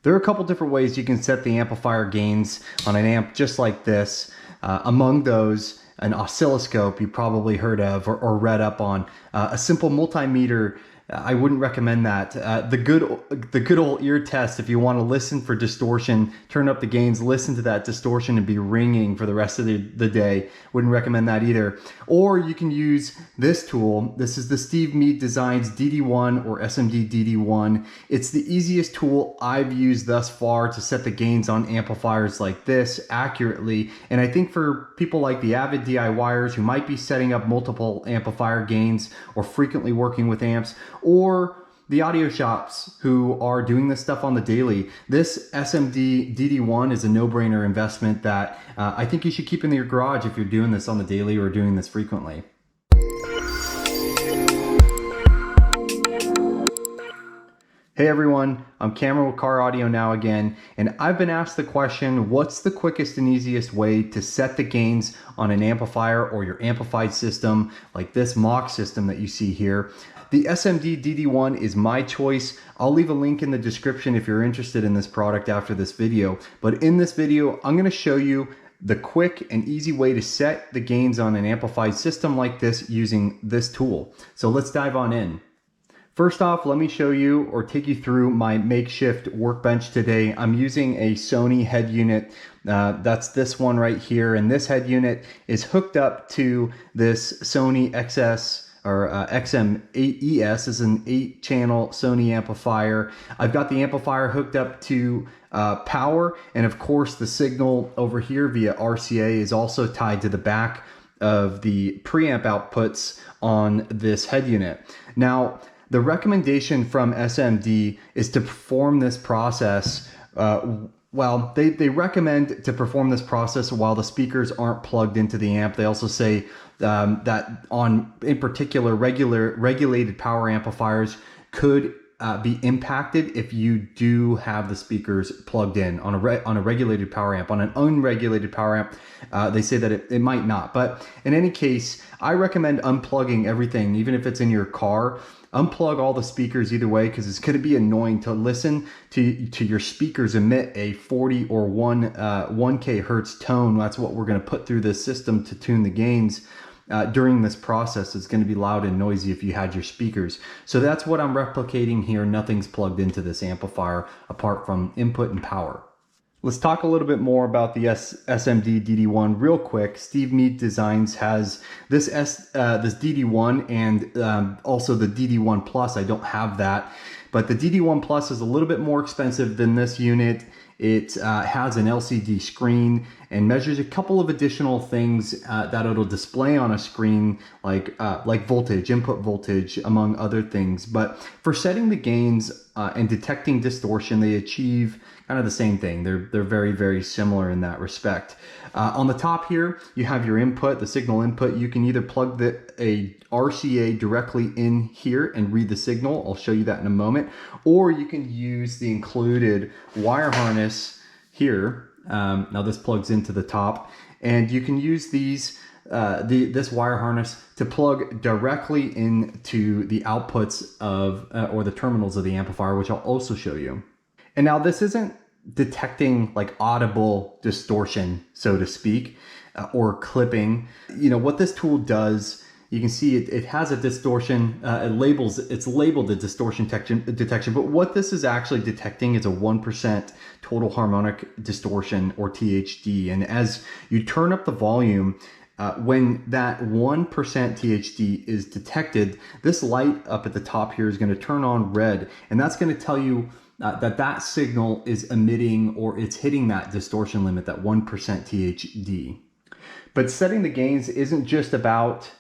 There are a couple different ways you can set the amplifier gains on an amp just like this. Among those, an oscilloscope you probably heard of or read up on. A simple multimeter, I wouldn't recommend that. The good old ear test, if you want to listen for distortion, turn up the gains, listen to that distortion and be ringing for the rest of the day. Wouldn't recommend that either. Or you can use this tool. This is the Steve Mead Designs DD-1 or SMD DD-1. It's the easiest tool I've used thus far to set the gains on amplifiers like this accurately. And I think for people like the avid DIYers who might be setting up multiple amplifier gains or frequently working with amps, or the audio shops who are doing this stuff on the daily, this SMD DD-1 is a no-brainer investment that I think you should keep in your garage if you're doing this on the daily or doing this frequently. Hey everyone, I'm Cameron with Car Audio Now again, and I've been asked the question, what's the quickest and easiest way to set the gains on an amplifier or your amplified system like this mock system that you see here? The SMD DD-1 is my choice. I'll leave a link in the description if you're interested in this product after this video. But in this video, I'm going to show you the quick and easy way to set the gains on an amplified system like this using this tool. So let's dive on in. First off, let me show you or take you through my makeshift workbench today. I'm using a Sony head unit. That's this one right here. And this head unit is hooked up to this Sony XM8ES. This is an 8-channel Sony amplifier. I've got the amplifier hooked up to power, and of course the signal over here via RCA is also tied to the back of the preamp outputs on this head unit. Now, the recommendation from SMD is to perform this process well, they recommend to perform this process while the speakers aren't plugged into the amp. They also say that in particular, regulated power amplifiers could be impacted if you do have the speakers plugged in on a regulated power amp. On an unregulated power amp, they say that it might not. But in any case, I recommend unplugging everything, even if it's in your car. Unplug all the speakers either way, because it's going to be annoying to listen to your speakers emit a 40 or 1K hertz tone. That's what we're going to put through this system to tune the gains. During this process, it's going to be loud and noisy if you had your speakers. So that's what I'm replicating here. Nothing's plugged into this amplifier apart from input and power. Let's talk a little bit more about the SMD DD-1 real quick. Steve Mead Designs has this DD-1 and also the DD-1 Plus. I don't have that, but the DD-1 Plus is a little bit more expensive than this unit. It has an LCD screen and measures a couple of additional things that it'll display on a screen, like voltage, input voltage, among other things. But for setting the gains and detecting distortion, they achieve kind of the same thing. They're very, very similar in that respect. On the top here, you have your input, the signal input. You can either plug a RCA directly in here and read the signal. I'll show you that in a moment. Or you can use the included wire harness here. Now this plugs into the top, and you can use this wire harness to plug directly into the outputs of or the terminals of the amplifier, which I'll also show you. And now this isn't detecting like audible distortion, so to speak, or clipping. You know what this tool does, you can see it has a distortion, it's labeled a distortion detection, but what this is actually detecting is a 1% total harmonic distortion, or THD. And as you turn up the volume, when that 1% THD is detected, this light up at the top here is going to turn on red, and that's going to tell you that signal is emitting, or it's hitting that distortion limit, that 1% THD. But setting the gains isn't just about,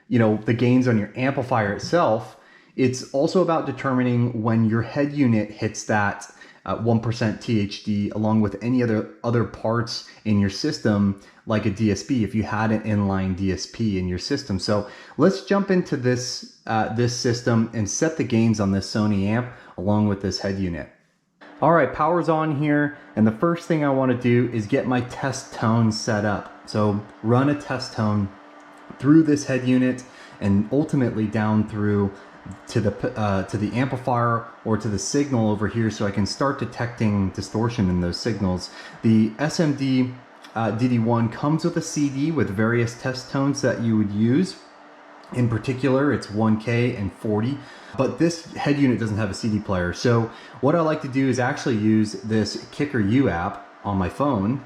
the gains on your amplifier itself. It's also about determining when your head unit hits that 1% THD, along with any other parts in your system, like a DSP, if you had an inline DSP in your system. So let's jump into this system and set the gains on this Sony amp along with this head unit. All right, power's on here, and the first thing I want to do is get my test tone set up. So run a test tone through this head unit and ultimately down through to the amplifier or to the signal over here, so I can start detecting distortion in those signals. The SMD DD-1 comes with a CD with various test tones that you would use. In particular, it's 1K and 40, but this head unit doesn't have a CD player. So what I like to do is actually use this Kicker U app on my phone.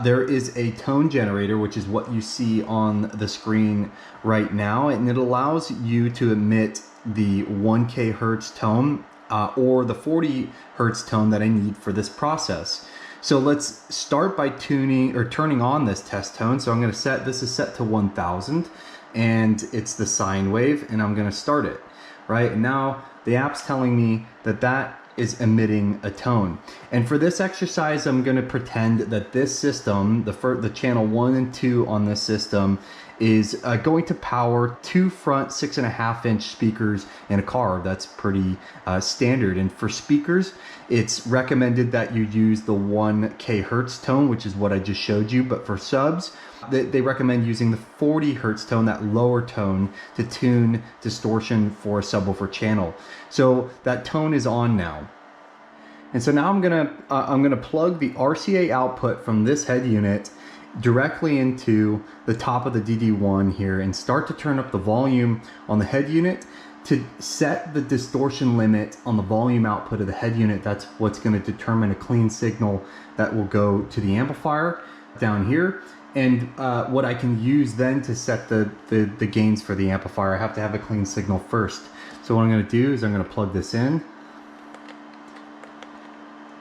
There is a tone generator, which is what you see on the screen right now, and it allows you to emit the 1K hertz tone or the 40 hertz tone that I need for this process. So let's start by tuning or turning on this test tone. So I'm going to set, this is set to 1000, and it's the sine wave, and I'm going to start it, right? And now the app's telling me that that is emitting a tone. And for this exercise, I'm going to pretend that this system, the channel 1 and 2 on this system, is going to power 2 front 6.5-inch speakers in a car. That's pretty standard. And for speakers, it's recommended that you use the 1K hertz tone, which is what I just showed you. But for subs, they recommend using the 40 hertz tone, that lower tone, to tune distortion for a subwoofer channel. So that tone is on now. And so now I'm gonna plug the RCA output from this head unit directly into the top of the DD-1 here and start to turn up the volume on the head unit to set the distortion limit on the volume output of the head unit. That's what's going to determine a clean signal that will go to the amplifier down here. And what I can use then to set the gains for the amplifier, I have to have a clean signal first. So what I'm going to do is I'm going to plug this in.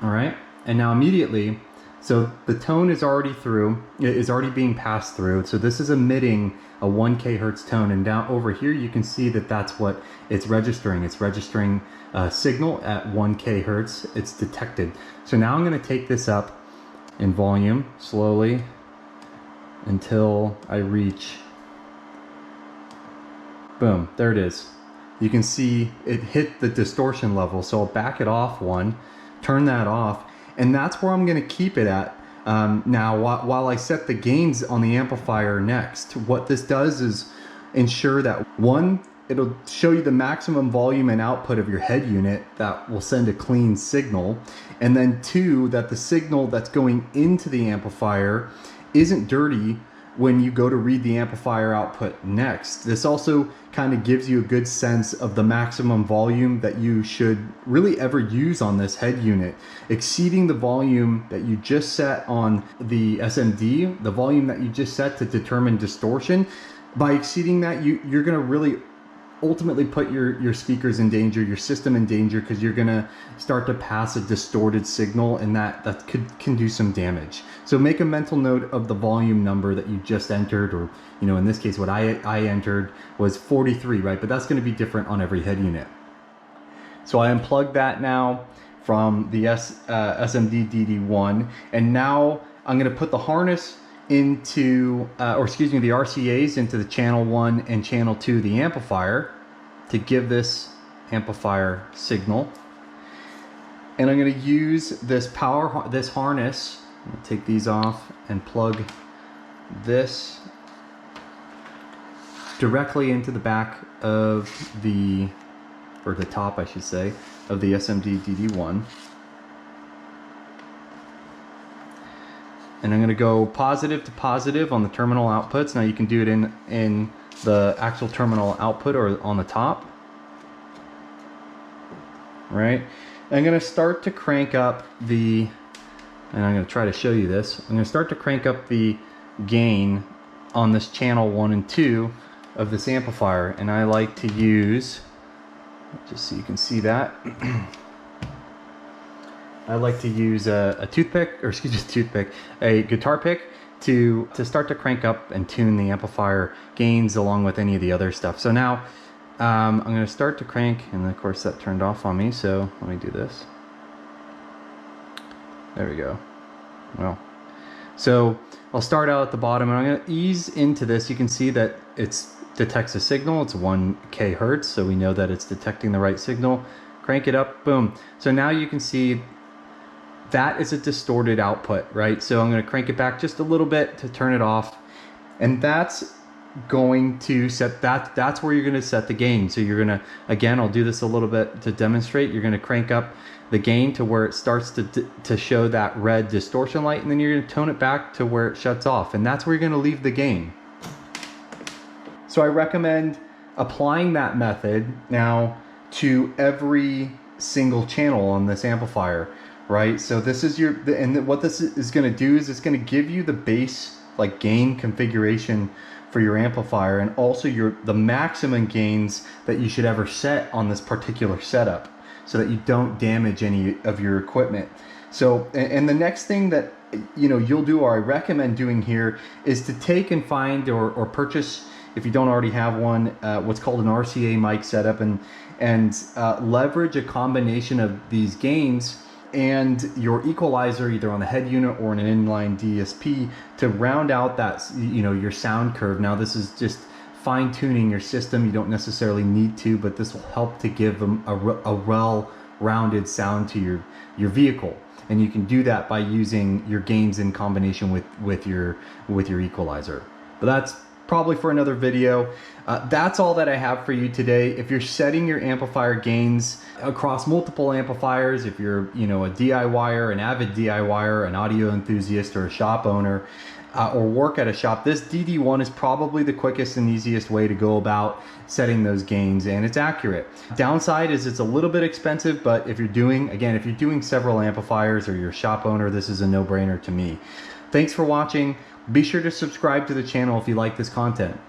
All right, and now immediately, so the tone is already through, it is already being passed through. So this is emitting a 1K hertz tone, and down over here you can see that that's what it's registering. It's registering a signal at 1K hertz. It's detected. So now I'm going to take this up in volume slowly until I reach, boom, there it is. You can see it hit the distortion level. So I'll back it off one, turn that off, and that's where I'm going to keep it at. Now, while I set the gains on the amplifier next, what this does is ensure that, one, it'll show you the maximum volume and output of your head unit that will send a clean signal, and then two, that the signal that's going into the amplifier isn't dirty when you go to read the amplifier output next. This also kind of gives you a good sense of the maximum volume that you should really ever use on this head unit. Exceeding the volume that you just set on the SMD, the volume that you just set to determine distortion, by exceeding that, you're going to really ultimately put your speakers in danger, your system in danger, because you're going to start to pass a distorted signal, and that can do some damage. So make a mental note of the volume number that you just entered, or in this case what I entered was 43, right? But that's going to be different on every head unit. So I unplugged that now from the SMD DD-1, and now I'm going to put the harness into, the RCAs into the channel 1 and channel 2 the amplifier to give this amplifier signal. And I'm going to use this harness. I'm going to take these off and plug this directly into the back of the top, I should say, of the SMD DD-1. And I'm going to go positive to positive on the terminal outputs. Now you can do it in the actual terminal output or on the top. Right? And I'm going to start to crank up the, and I'm going to try to show you this, I'm going to start to crank up the gain on this channel 1 and 2 of this amplifier. And I like to use, just so you can see that, I like to use a guitar pick to start to crank up and tune the amplifier gains along with any of the other stuff. So now I'm going to start to crank, and of course that turned off on me, so let me do this. There we go. Well, so I'll start out at the bottom, and I'm going to ease into this. You can see that it detects a signal. It's 1K hertz, so we know that it's detecting the right signal. Crank it up, boom. So now you can see that is a distorted output, right? So I'm going to crank it back just a little bit to turn it off. And that's going to set that, that's where you're going to set the gain. So you're going to, again, I'll do this a little bit to demonstrate. You're going to crank up the gain to where it starts to show that red distortion light, and then you're going to tone it back to where it shuts off, and that's where you're going to leave the gain. So I recommend applying that method now to every single channel on this amplifier, right? So this is your, and what this is going to do is it's going to give you the bass like gain configuration for your amplifier, and also the maximum gains that you should ever set on this particular setup, so that you don't damage any of your equipment. So, and the next thing that you'll do, or I recommend doing here, is to take and find or purchase, if you don't already have one, what's called an RCA mic setup, and leverage a combination of these gains and your equalizer either on the head unit or in an inline DSP to round out that, your sound curve. Now this is just fine tuning your system. You don't necessarily need to, but this will help to give them a well-rounded sound to your vehicle. And you can do that by using your gains in combination with your equalizer. But that's probably for another video. That's all that I have for you today. If you're setting your amplifier gains across multiple amplifiers, if you're a DIYer, an avid DIYer, an audio enthusiast, or a shop owner, or work at a shop, this DD-1 is probably the quickest and easiest way to go about setting those gains, and it's accurate. Downside is it's a little bit expensive, but if you're doing several amplifiers or you're a shop owner, this is a no-brainer to me. Thanks for watching. Be sure to subscribe to the channel if you like this content.